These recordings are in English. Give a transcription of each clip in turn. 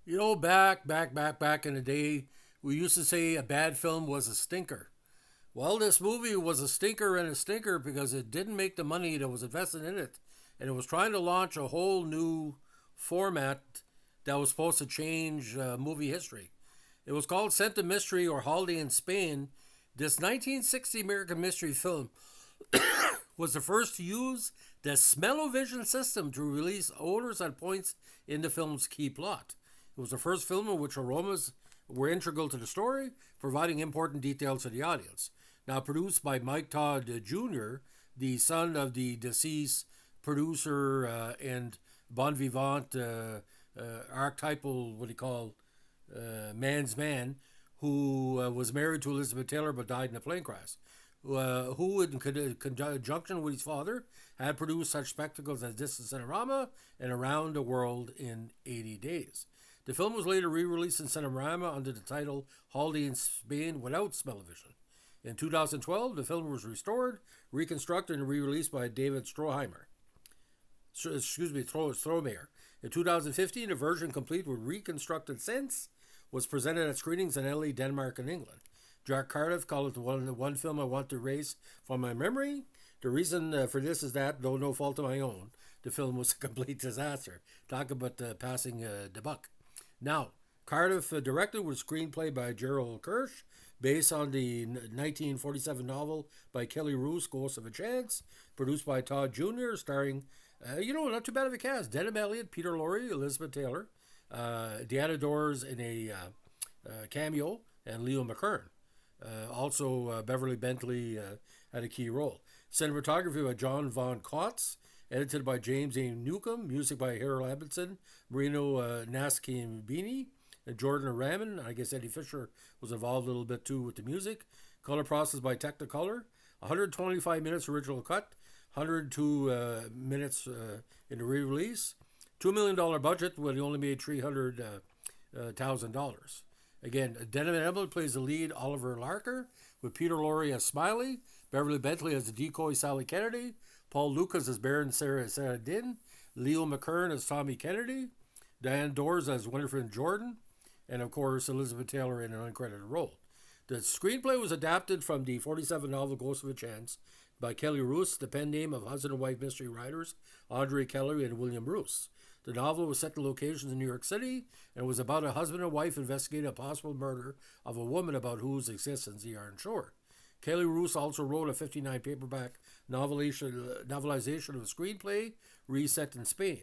Back in the day, we used to say a bad film was a stinker. Well, this movie was a stinker and a stinker because it didn't make the money that was invested in it. And it was trying to launch a whole new format that was supposed to change movie history. It was called Scent of Mystery or Holiday in Spain. This 1960 American mystery film was the first to use the Smell-O-Vision system to release odors at points in the film's key plot. It was the first film in which aromas were integral to the story, providing important details to the audience. Now, produced by Mike Todd Jr., the son of the deceased producer and bon vivant archetypal, what do you call, man's man, who was married to Elizabeth Taylor but died in a plane crash. Who, in conjunction with his father, had produced such spectacles as This is Cinerama and Around the World in 80 Days. The film was later re-released in Cinerama under the title Holiday in Spain without Smell-O-Vision. In 2012, the film was restored, reconstructed, and re-released by David Stroheimer. Strohmeyer. In 2015, a version complete with reconstructed scents was presented at screenings in LA, Denmark, and England. Jack Cardiff called it the one film I want to erase from my memory. The reason for this is that, though no fault of my own, the film was a complete disaster. Talk about passing the buck. Now, Cardiff directed with a screenplay by Gerald Kirsch, based on the 1947 novel by Kelly Roos, Ghost of a Chance, produced by Todd Jr., starring, not too bad of a cast. Denham Elliott, Peter Lorre, Elizabeth Taylor, Deanna Dors in a cameo, and Leo McKern. Also, Beverly Bentley had a key role. Cinematography by John Von Kotz, edited by James A. Newcomb, music by Harold Edmondson, Marino Naskimbini, and Jordan Raman. I guess Eddie Fisher was involved a little bit too with the music. Color process by Technicolor. 125 minutes original cut, 102 minutes in the re-release. $2 million budget, but he only made $300,000. Again, Denham Elliott plays the lead, Oliver Larker, with Peter Lorre as Smiley, Beverly Bentley as the decoy Sally Kennedy, Paul Lucas as Baron Sarah Din, Leo McKern as Tommy Kennedy, Diane Dors as Winifred Jordan, and of course Elizabeth Taylor in an uncredited role. The screenplay was adapted from the 47 novel Ghost of a Chance by Kelly Roos, the pen name of husband and wife mystery writers Audrey Kelly and William Roos. The novel was set to locations in New York City and was about a husband and wife investigating a possible murder of a woman about whose existence they aren't sure. Kelly Roos also wrote a 59 paperback novelization of a screenplay reset in Spain.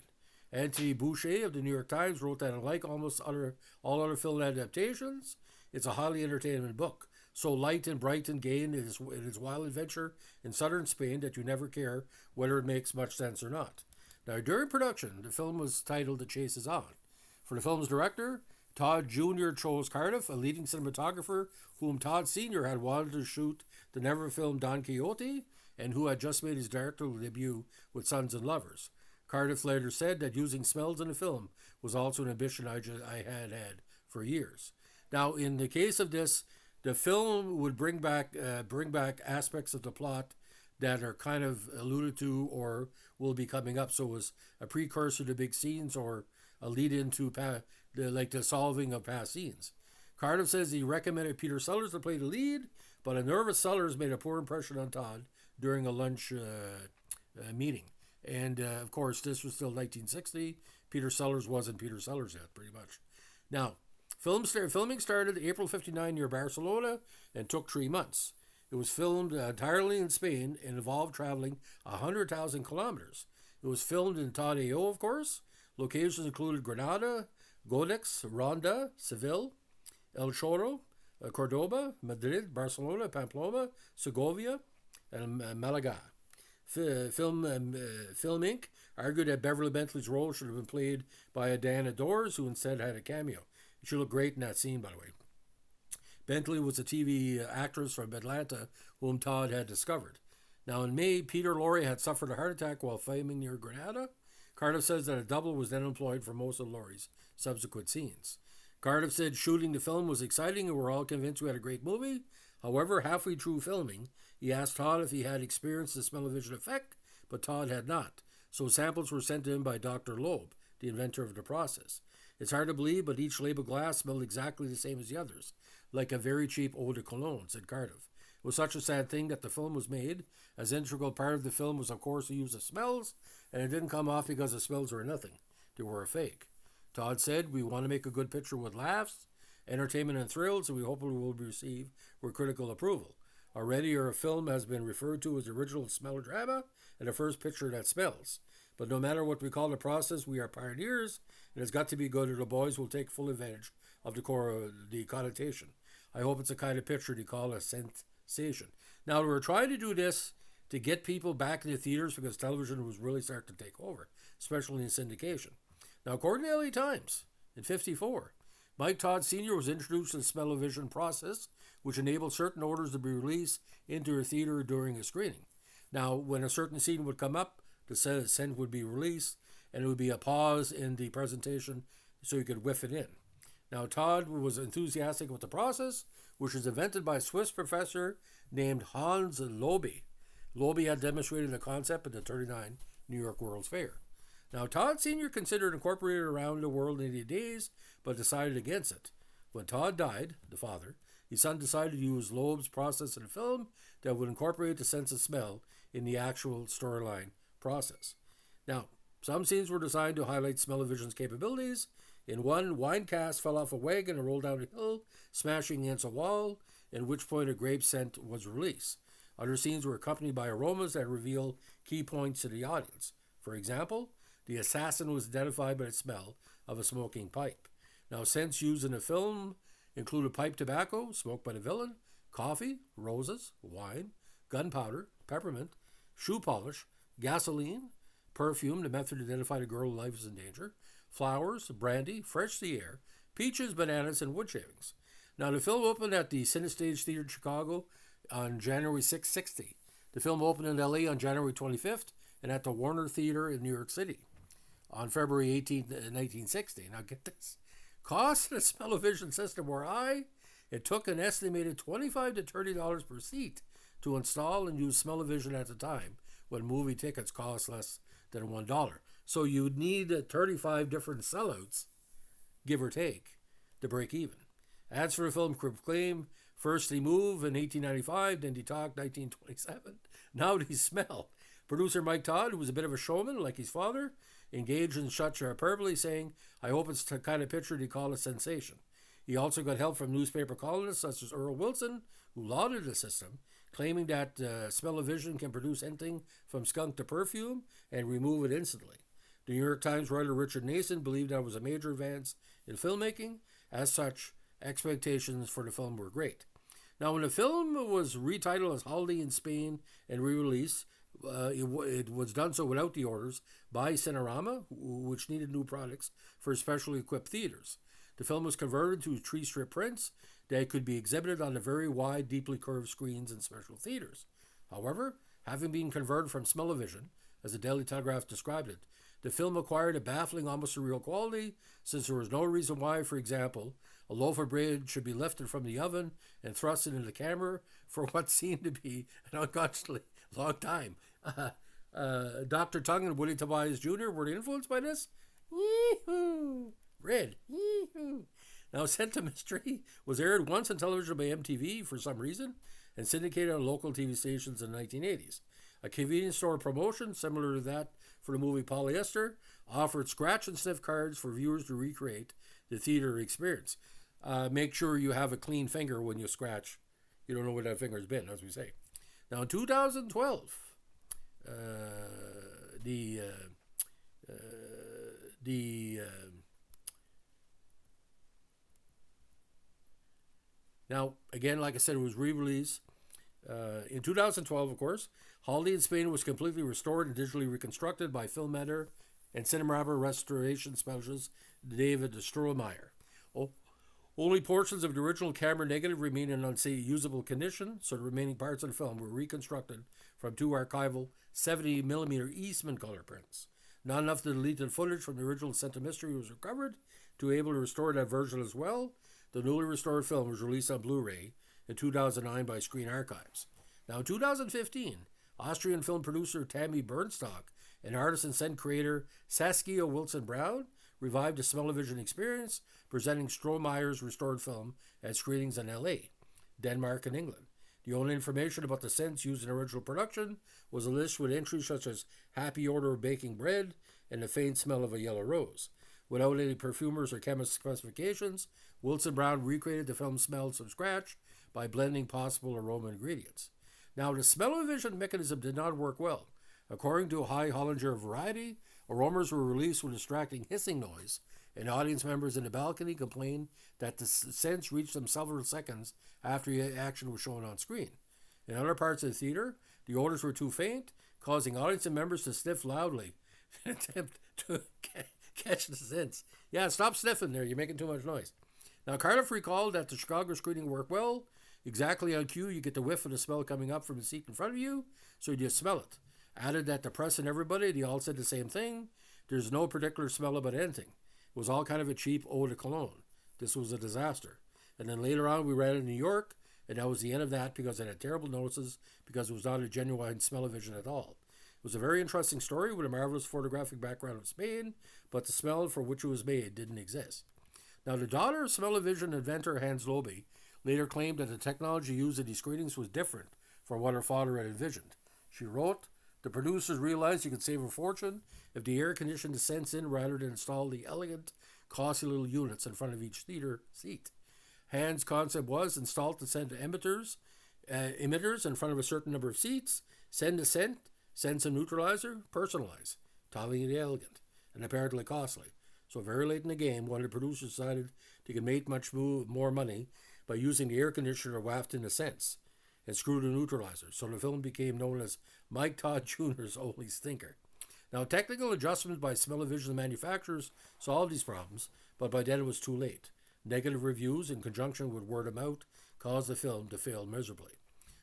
Anthony Boucher of the New York Times wrote that, unlike almost all other film adaptations, it's a highly entertaining book. So light and bright and gay in its wild adventure in southern Spain that you never care whether it makes much sense or not. Now, during production, the film was titled The Chase is On. For the film's director, Todd Jr. chose Cardiff, a leading cinematographer whom Todd Sr. had wanted to shoot the never filmed Don Quixote and who had just made his directorial debut with Sons and Lovers. Cardiff later said that using smells in a film was also an ambition I had for years. Now, in the case of this, the film would bring back aspects of the plot that are kind of alluded to or will be coming up. So it was a precursor to big scenes or a lead into the solving of past scenes. Cardiff says he recommended Peter Sellers to play the lead, but a nervous Sellers made a poor impression on Todd during a lunch meeting. And of course, this was still 1960. Peter Sellers wasn't Peter Sellers yet, pretty much. Now, filming started April 59 near Barcelona and took 3 months. It was filmed entirely in Spain and involved traveling 100,000 kilometers. It was filmed in Tadeo, of course. Locations included Granada, Godix, Ronda, Seville, El Choro, Cordoba, Madrid, Barcelona, Pamplona, Segovia, and Malaga. Film Inc. argued that Beverly Bentley's role should have been played by Diana Dors, who instead had a cameo. She looked great in that scene, by the way. Bentley was a TV actress from Atlanta whom Todd had discovered. Now, in May, Peter Lorre had suffered a heart attack while filming near Granada. Cardiff says that a double was then employed for most of Lorre's subsequent scenes. Cardiff said shooting the film was exciting and we're all convinced we had a great movie. However, halfway through filming, he asked Todd if he had experienced the smell-o-vision effect, but Todd had not. So samples were sent to him by Dr. Loeb, the inventor of the process. It's hard to believe, but each label glass smelled exactly the same as the others, like a very cheap eau de cologne, said Cardiff. It was such a sad thing that the film was made, as integral part of the film was, of course, the use of smells, and it didn't come off because the smells were nothing. They were a fake. Todd said, "We want to make a good picture with laughs, entertainment, and thrills, and we hope it will receive with critical approval. Already, our film has been referred to as the original Smell-O-Rama and the first picture that smells. But no matter what we call the process, we are pioneers, and it's got to be good, or the boys will take full advantage of the connotation. I hope it's a kind of picture they call a sensation." Now, we're trying to do this to get people back into theaters because television was really starting to take over, especially in syndication. Now, according to LA Times, in 1954, Mike Todd Sr. was introduced to the smell-o-vision process, which enabled certain odors to be released into a theater during a screening. Now, when a certain scene would come up, the scent would be released, and it would be a pause in the presentation so you could whiff it in. Now, Todd was enthusiastic with the process, which was invented by a Swiss professor named Hans Lobe. Lobe had demonstrated the concept at the 1939 New York World's Fair. Now, Todd Sr. considered incorporating it around the world in 80 days, but decided against it. When Todd died, the father, his son decided to use Loeb's process in a film that would incorporate the sense of smell in the actual storyline process. Now, some scenes were designed to highlight smell-o-vision's capabilities. In one, wine cask fell off a wagon and rolled down a hill, smashing against a wall, at which point a grape scent was released. Other scenes were accompanied by aromas that reveal key points to the audience. For example, the assassin was identified by the smell of a smoking pipe. Now, scents used in the film included pipe tobacco, smoked by the villain, coffee, roses, wine, gunpowder, peppermint, shoe polish, gasoline, perfume, the method to identify a girl's life is in danger, flowers, brandy, fresh sea air, peaches, bananas, and wood shavings. Now, the film opened at the Cinestage Theater in Chicago on January 6, 1960. The film opened in LA on January 25th and at the Warner Theater in New York City on February 18th, 1960. Now, get this. Costs of the smell-o-vision system were high. It took an estimated $25 to $30 per seat to install and use smell-o-vision at the time, when movie tickets cost less than $1. So you'd need 35 different sellouts, give or take, to break even. Ads for the film proclaim, first they move in 1895, then they talk 1927, now they smell. Producer Mike Todd, who was a bit of a showman like his father, engaged in such hyperbole, saying, "I hope it's the kind of picture they call a sensation." He also got help from newspaper columnists such as Earl Wilson, who lauded the system, claiming that smell-o-vision can produce anything from skunk to perfume and remove it instantly. The New York Times writer Richard Nason believed that it was a major advance in filmmaking. As such, expectations for the film were great. Now, when the film was retitled as Holiday in Spain and re-released, it was done so without the orders by Cinerama, which needed new products for specially equipped theaters. The film was converted to tree strip prints that could be exhibited on the very wide, deeply curved screens in special theaters. However, having been converted from smell-o-vision, as the Daily Telegraph described it, the film acquired a baffling, almost surreal quality, since there was no reason why, for example, a loaf of bread should be lifted from the oven and thrust into the camera for what seemed to be an unconsciously long time. Dr. Tongue and Willie Tobias Jr. were influenced by this? Yee-hoo! Red. Yee-hoo! Now, Scent of Mystery was aired once on television by MTV for some reason and syndicated on local TV stations in the 1980s. A convenience store promotion, similar to that for the movie Polyester, offered scratch and sniff cards for viewers to recreate the theater experience. Make sure you have a clean finger when you scratch. You don't know where that finger's been, as we say. Now, in 2012, now, again, like I said, it was re-released. In 2012, of course, Holiday in Spain was completely restored and digitally reconstructed by film editor and Cinerama restoration specialist David Strohmeyer. Only portions of the original camera negative remain in unusable condition, so the remaining parts of the film were reconstructed from two archival 70mm Eastman color prints. Not enough of the deleted footage from the original Scent of Mystery was recovered to be able to restore that version as well. The newly restored film was released on Blu-ray in 2009 by Screen Archives. Now, in 2015, Austrian film producer Tammy Bernstock and artist and scent creator Saskia Wilson-Brown revived the Smell-O-Vision experience, presenting Strohmeyer's restored film at screenings in L.A., Denmark, and England. The only information about the scents used in original production was a list with entries such as happy odor of baking bread and the faint smell of a yellow rose. Without any perfumers or chemist specifications, Wilson Brown recreated the film's smells from scratch by blending possible aroma ingredients. Now, the Smell-O-Vision mechanism did not work well. According to a high Hollinger variety, aromas were released with a distracting hissing noise, and audience members in the balcony complained that the scents reached them several seconds after the action was shown on screen. In other parts of the theater, the odors were too faint, causing audience members to sniff loudly in an attempt to catch the scents. Yeah, stop sniffing there, you're making too much noise. Now, Cardiff recalled that the Chicago screening worked well. Exactly on cue, you get the whiff of the smell coming up from the seat in front of you, so you just smell it. Added that the press and everybody, they all said the same thing. There's no particular smell about anything. It was all kind of a cheap eau de cologne. This was a disaster. And then later on, we ran in New York, and that was the end of that because it had terrible notices because it was not a genuine Smell-O-Vision at all. It was a very interesting story with a marvelous photographic background of Spain, but the smell for which it was made didn't exist. Now, the daughter of Smell-O-Vision inventor Hans Lobe later claimed that the technology used in these screenings was different from what her father had envisioned. She wrote, "The producers realized you could save a fortune if they air-conditioned the scents in rather than install the elegant, costly little units in front of each theater seat. Hans' concept was install the scent emitters in front of a certain number of seats, send the scent, send some neutralizer, personalize. Totally elegant and apparently costly. So very late in the game, one of the producers decided they could make much more money by using the air conditioner wafted in the scents and screw the neutralizer. So the film became known as Mike Todd Jr.'s Only Stinker. Now, technical adjustments by Smell-O-Vision manufacturers solved these problems, but by then it was too late. Negative reviews, in conjunction with word of mouth, caused the film to fail miserably.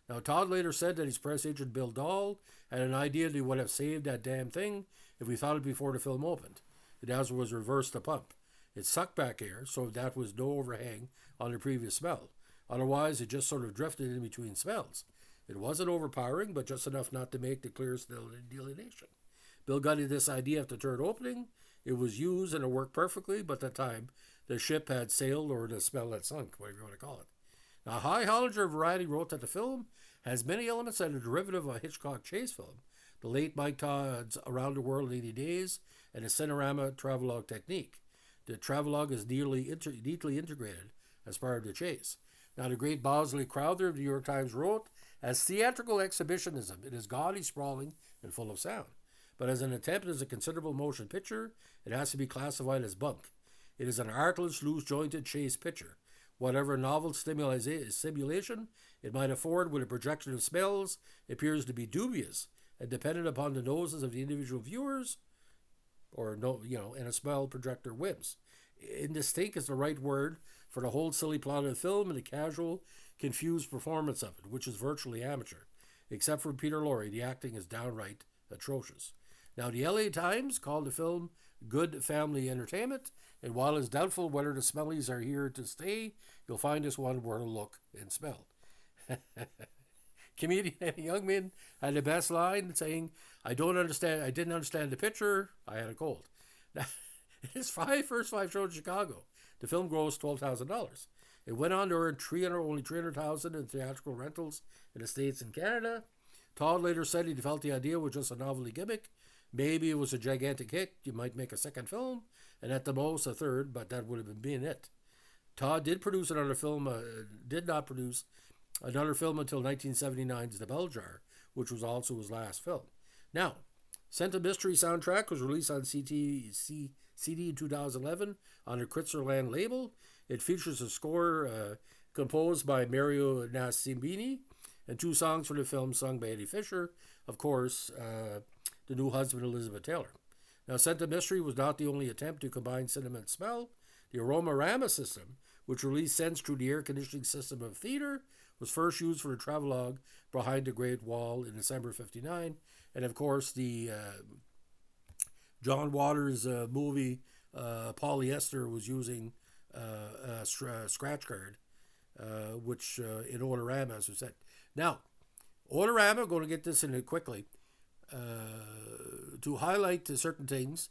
Now, Todd later said that his press agent Bill Dahl had an idea that he would have saved that damn thing if we thought it before the film opened. It also was reversed the pump. It sucked back air, so that was no overhang on the previous smell. Otherwise, it just sort of drifted in between smells. It wasn't overpowering, but just enough not to make the clearest delineation. Bill got this idea after the third opening. It was used and it worked perfectly, but at the time, the ship had sailed or the smell had sunk, whatever you want to call it. Now, High Hollinger Variety wrote that the film has many elements that are a derivative of a Hitchcock chase film, the late Mike Todd's Around the World in 80 Days, and the Cinerama travelogue technique. The travelogue is neatly integrated as part of the chase. Now, the great Bosley Crowther of the New York Times wrote, "As theatrical exhibitionism, it is gaudy, sprawling, and full of sound. But as an attempt as a considerable motion picture, it has to be classified as bunk. It is an artless, loose-jointed chase picture. Whatever novel stimulation it might afford with a projection of smells appears to be dubious and dependent upon the noses of the individual viewers, or and a smell projector whims. Indistinct is the right word for the whole silly plot of the film and the casual, confused performance of it, which is virtually amateur. Except for Peter Lorre, the acting is downright atrocious." Now, the LA Times called the film good family entertainment, and while it's doubtful whether the smellies are here to stay, you'll find this one worth a look and smell. Comedian Eddie Youngman had the best line saying, I didn't understand the picture, I had a cold." Now, in his first five shows in Chicago, the film grossed $12,000. It went on to earn only $300,000 in theatrical rentals in the States and Canada. Todd later said he felt the idea was just a novelty gimmick. Maybe it was a gigantic hit. You might make a second film, and at the most a third, but that would have been it. Todd did not produce another film until 1979's The Bell Jar, which was also his last film. Now, Scent of Mystery soundtrack was released on CD in 2011 on the Kritzerland label. It features a score composed by Mario Nascimbini and two songs from the film sung by Eddie Fisher, of course, the new husband Elizabeth Taylor. Now, Scent of Mystery was not the only attempt to combine cinema and smell. The Aroma-Rama system, which released scents through the air conditioning system of theater, was first used for the travelogue Behind the Great Wall in December '59, and of course the John Waters movie Polyester was using a scratch card, which in Odour-Rama, as we said. Now, Odour-Rama, going to get this in it quickly, to highlight certain things.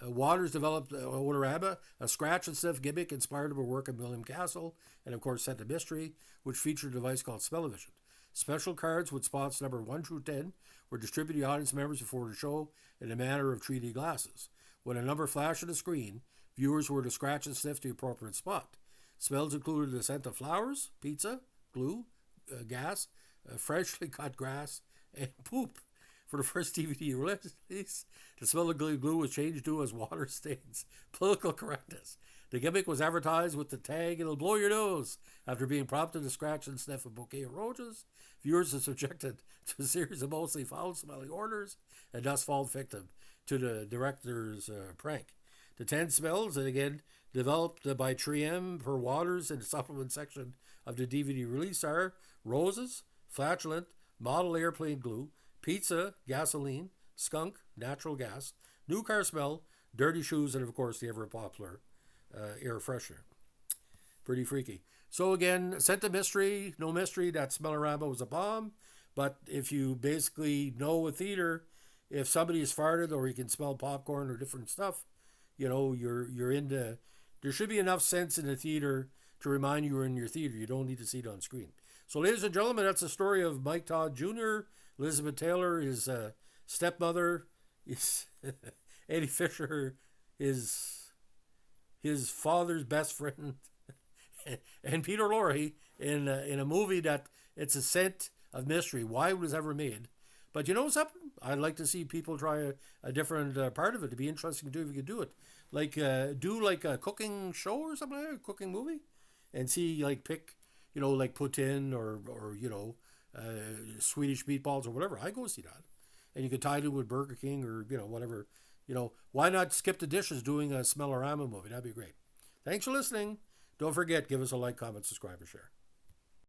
Waters developed Odour-Rama, a scratch and sniff gimmick inspired by work of William Castle, and of course Scent of Mystery, which featured a device called Smell-O-Vision. Special cards with spots number 1 through 10 were distributed to audience members before the show in the manner of 3D glasses. When a number flashed on the screen, viewers were to scratch and sniff the appropriate spot. Smells included the scent of flowers, pizza, glue, gas, freshly cut grass, and poop. For the first DVD release, the smell of glue was changed to as water stains. Political correctness. The gimmick was advertised with the tag, "It'll blow your nose." After being prompted to scratch and sniff a bouquet of roses, viewers are subjected to a series of mostly foul-smelling orders and thus fall victim to the director's prank. The 10 smells, and again, developed by 3M per Waters in the supplement section of the DVD release are roses, flatulent, model airplane glue, pizza, gasoline, skunk, natural gas, new car smell, dirty shoes, and of course the ever popular air freshener. Pretty freaky. So again, Scent of Mystery, no mystery that Smell-O-Rama was a bomb. But if you basically know a theater, if somebody has farted or you can smell popcorn or different stuff, you're into. There should be enough sense in the theater to remind you you're in your theater. You don't need to see it on screen. So, ladies and gentlemen, that's the story of Mike Todd Jr., Elizabeth Taylor, his stepmother, is Eddie Fisher, his father's best friend, and Peter Lorre in a movie that it's a Scent of Mystery. Why it was ever made. But you know something? I'd like to see people try a different part of it. It'd be interesting to do if you could do it. Like, do like a cooking show or something like that, a cooking movie, and see, like, pick, like poutine or Swedish meatballs or whatever. I go see that. And you could tie it with Burger King or, whatever. Why not skip the dishes doing a Smell-O-Rama movie? That'd be great. Thanks for listening. Don't forget, give us a like, comment, subscribe, or share.